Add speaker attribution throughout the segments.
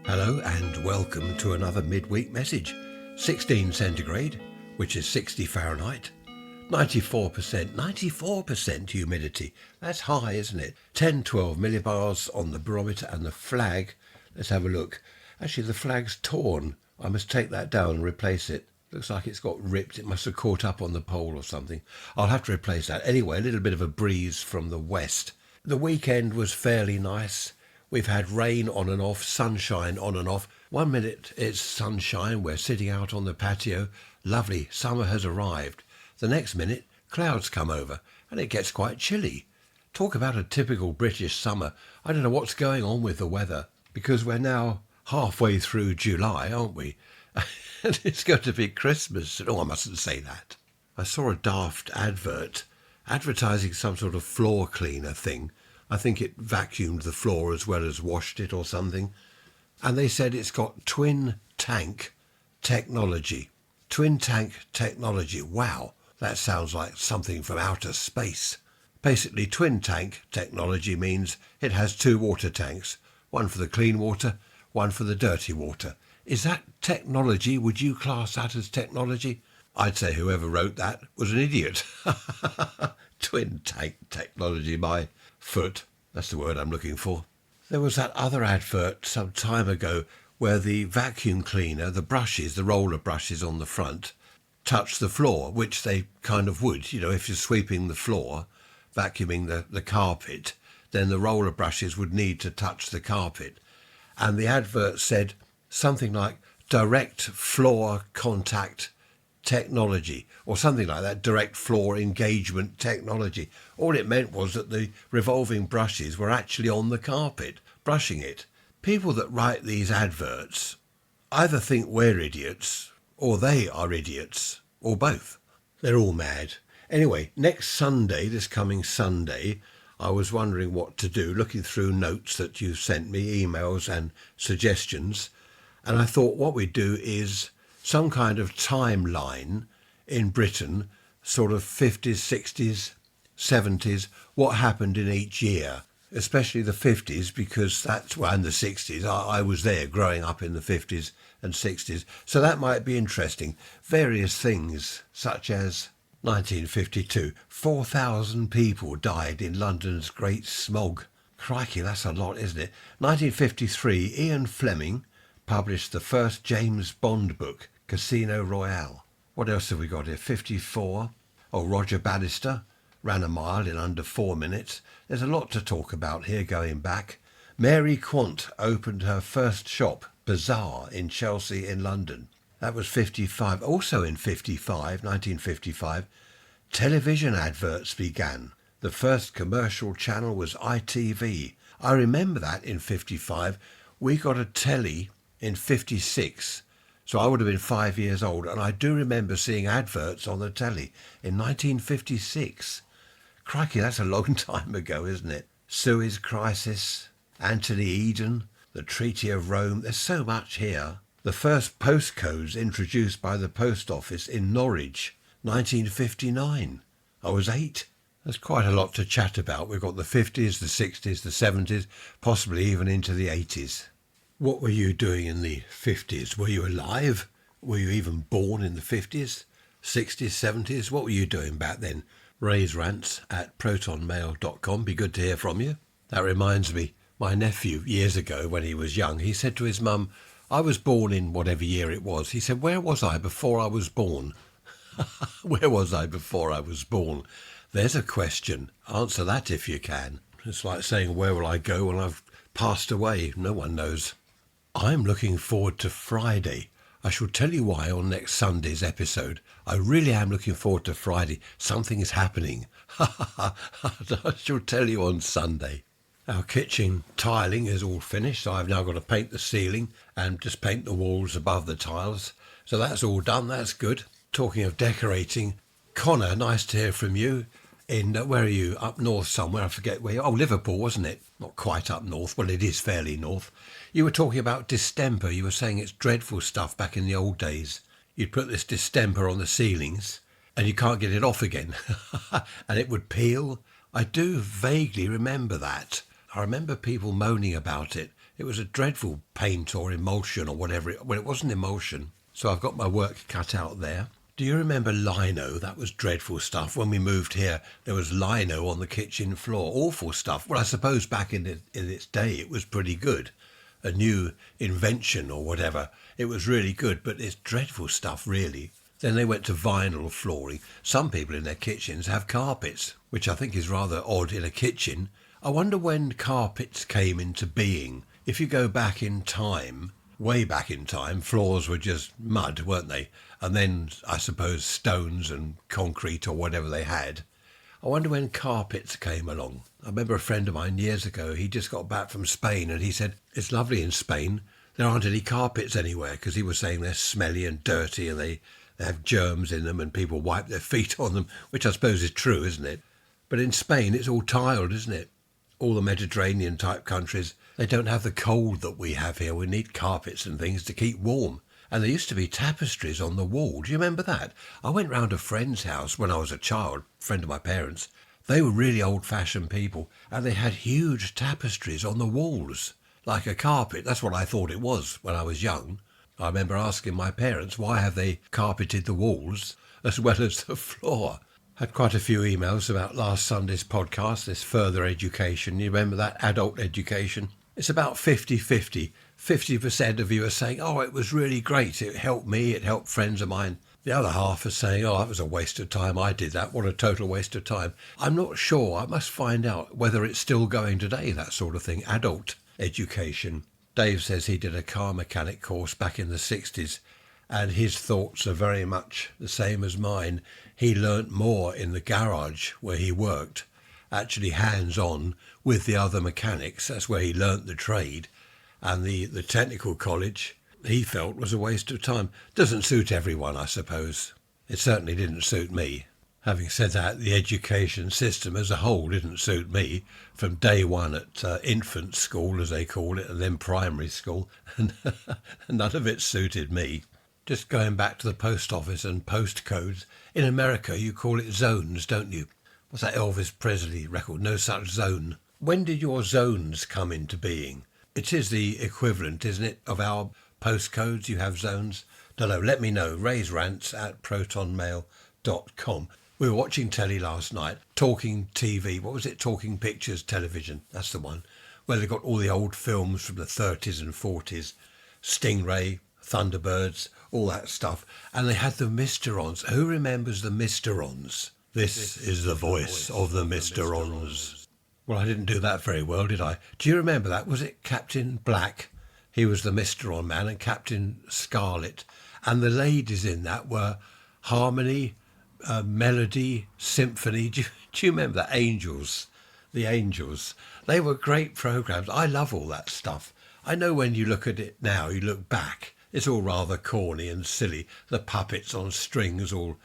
Speaker 1: Hello and welcome to another Midweek Message. 16 centigrade, which is 60 Fahrenheit. 94% humidity. That's high, isn't it? 10-12 millibars on the barometer, and the flag, let's have a look. Actually, the flag's torn. I must take that down and replace it. Looks like it's got ripped. It must have caught up on the pole or something. I'll have to replace that. Anyway, a little bit of a breeze from the west. The weekend was fairly nice. We've had rain on and off, sunshine on and off. 1 minute it's sunshine, we're sitting out on the patio. Lovely, summer has arrived. The next minute, clouds come over and it gets quite chilly. Talk about a typical British summer. I don't know what's going on with the weather, because we're now halfway through July, aren't we? And it's going to be Christmas. Oh, I mustn't say that. I saw a Daft advert advertising some sort of floor cleaner thing. I think it vacuumed the floor as well as washed it or something. And they said it's got twin tank technology. Twin tank technology. Wow, that sounds like something from outer space. Basically, twin tank technology means it has two water tanks. One for the clean water, one for the dirty water. Is that technology? Would you class that as technology? I'd say whoever wrote that was an idiot. Twin tank technology, my foot. That's the word I'm looking for. There was that other advert some time ago where the vacuum cleaner, the brushes, the roller brushes on the front, touch the floor, which they kind of would. You know, if you're sweeping the floor, vacuuming the carpet, then the roller brushes would need to touch the carpet. And the advert said something like direct floor contact technology or something like that, direct floor engagement technology. All it meant was that the revolving brushes were actually on the carpet, brushing it. People that write these adverts either think we're idiots or they are idiots, or both. They're all mad. Anyway, next Sunday, this coming Sunday, I was wondering what to do, looking through notes that you've sent me, emails and suggestions, and I thought what we'd do is some kind of timeline in Britain, sort of 50s, 60s, 70s, what happened in each year, especially the 50s, because that's, well, and the 60s. I was there growing up in the 50s and 60s, so that might be interesting. Various things, such as 1952, 4,000 people died in London's Great Smog. Crikey, that's a lot, isn't it? 1953, Ian Fleming published the first James Bond book, Casino Royale. What else have we got here? 54. Oh, Roger Bannister ran a mile in under 4 minutes. There's a lot to talk about here going back. Mary Quant opened her first shop, Bazaar, in Chelsea in London. That was 55. Also in 1955, television adverts began. The first commercial channel was ITV. I remember that in 55. We got a telly in 56. So I would have been 5 years old, and I do remember seeing adverts on the telly in 1956. Crikey, that's a long time ago, isn't it? Suez Crisis, Anthony Eden, the Treaty of Rome. There's so much here. The first postcodes introduced by the post office in Norwich, 1959. I was 8. There's quite a lot to chat about. We've got the 50s, the 60s, the 70s, possibly even into the 80s. What were you doing in the 50s? Were you alive? Were you even born in the 50s, 60s, 70s? What were you doing back then? Raise Rants at protonmail.com. Be good to hear from you. That reminds me, my nephew, years ago when he was young, he said to his mum, I was born in whatever year it was. He said, where was I before I was born? Where was I before I was born? There's a question. Answer that if you can. It's like saying, where will I go when I've passed away? No one knows. I'm looking forward to Friday. I shall tell you why on next Sunday's episode. I really am looking forward to Friday. Something is happening. I shall tell you on Sunday. Our kitchen tiling is all finished, so I've now got to paint the ceiling and just paint the walls above the tiles. So that's all done, that's good. Talking of decorating, Connor, nice to hear from you. Where are you? Up north somewhere, I forget where. Oh, Liverpool, wasn't it? Not quite up north. Well, it is fairly north. You were talking about distemper. You were saying it's dreadful stuff back in the old days. You'd put this distemper on the ceilings and you can't get it off again. And it would peel. I do vaguely remember that. I remember people moaning about it. It was a dreadful paint or emulsion or whatever. Well, it wasn't emulsion. So I've got my work cut out there. Do you remember lino? That was dreadful stuff. When we moved here, there was lino on the kitchen floor. Awful stuff. Well, I suppose back in its day, it was pretty good. A new invention or whatever. It was really good, but it's dreadful stuff, really. Then they went to vinyl flooring. Some people in their kitchens have carpets, which I think is rather odd in a kitchen. I wonder when carpets came into being. If you go back in time, way back in time, floors were just mud, weren't they? And then, I suppose, stones and concrete or whatever they had. I wonder when carpets came along. I remember a friend of mine years ago, he just got back from Spain and he said, it's lovely in Spain. There aren't any carpets anywhere, because he was saying they're smelly and dirty and they have germs in them and people wipe their feet on them, which I suppose is true, isn't it? But in Spain, it's all tiled, isn't it? All the Mediterranean type countries, they don't have the cold that we have here. We need carpets and things to keep warm. And there used to be tapestries on the wall. Do you remember that? I went round a friend's house when I was a child, friend of my parents. They were really old-fashioned people, and they had huge tapestries on the walls, like a carpet. That's what I thought it was when I was young. I remember asking my parents, why have they carpeted the walls as well as the floor? Had quite a few emails about last Sunday's podcast, this further education. You remember that, adult education? It's about 50-50. 50% of you are saying, oh, it was really great. It helped me. It helped friends of mine. The other half are saying, oh, that was a waste of time. I did that. What a total waste of time. I'm not sure. I must find out whether it's still going today, that sort of thing, adult education. Dave says he did a car mechanic course back in the 60s, and his thoughts are very much the same as mine. He learnt more in the garage where he worked, actually hands-on with the other mechanics. That's where he learnt the trade. And the technical college, he felt, was a waste of time. Doesn't suit everyone, I suppose. It certainly didn't suit me. Having said that, the education system as a whole didn't suit me. From day one at infant school, as they call it, and then primary school, and none of it suited me. Just going back to the post office and postcodes. In America, you call it zones, don't you? What's that Elvis Presley record? No Such Zone. When did your zones come into being? It is the equivalent, isn't it, of our postcodes? You have zones? Don't know. Let me know. Raise rants at protonmail.com. We were watching telly last night, Talking TV. What was it? Talking Pictures Television. That's the one. Where they got all the old films from the 30s and 40s. Stingray, Thunderbirds, all that stuff. And they had the Mysterons. Who remembers the Mysterons? This is the voice of the Mysterons. Well, I didn't do that very well, did I? Do you remember that? Was it Captain Black? He was the Mysteron man, and Captain Scarlet. And the ladies in that were Harmony, Melody, Symphony. Do you remember that? Angels. The Angels. They were great programmes. I love all that stuff. I know when you look at it now, you look back, it's all rather corny and silly. The puppets on strings all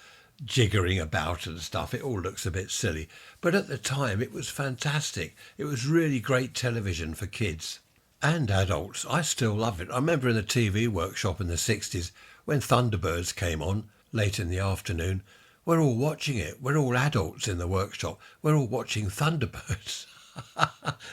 Speaker 1: jiggering about and stuff. It all looks a bit silly. But at the time, it was fantastic. It was really great television for kids and adults. I still love it. I remember in the TV workshop in the 60s, when Thunderbirds came on late in the afternoon, we're all watching it. We're all adults in the workshop. We're all watching Thunderbirds.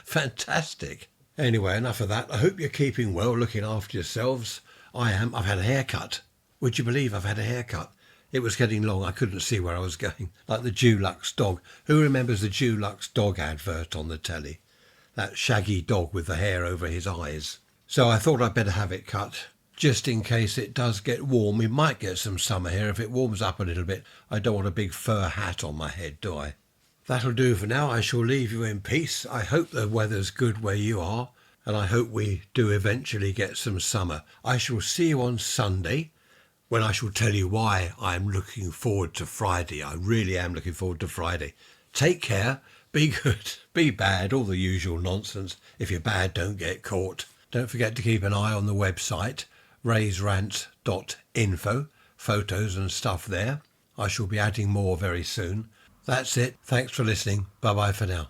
Speaker 1: Fantastic. Anyway, enough of that. I hope you're keeping well, looking after yourselves. I am. I've had a haircut. Would you believe I've had a haircut? It was getting long. I couldn't see where I was going. Like the Dulux dog. Who remembers the Dulux dog advert on the telly? That shaggy dog with the hair over his eyes. So I thought I'd better have it cut, just in case it does get warm. We might get some summer here if it warms up a little bit. I don't want a big fur hat on my head, do I? That'll do for now. I shall leave you in peace. I hope the weather's good where you are, and I hope we do eventually get some summer. I shall see you on Sunday, when I shall tell you why I'm looking forward to Friday. I really am looking forward to Friday. Take care, be good, be bad, all the usual nonsense. If you're bad, don't get caught. Don't forget to keep an eye on the website, raiserants.info, photos and stuff there. I shall be adding more very soon. That's it. Thanks for listening. Bye-bye for now.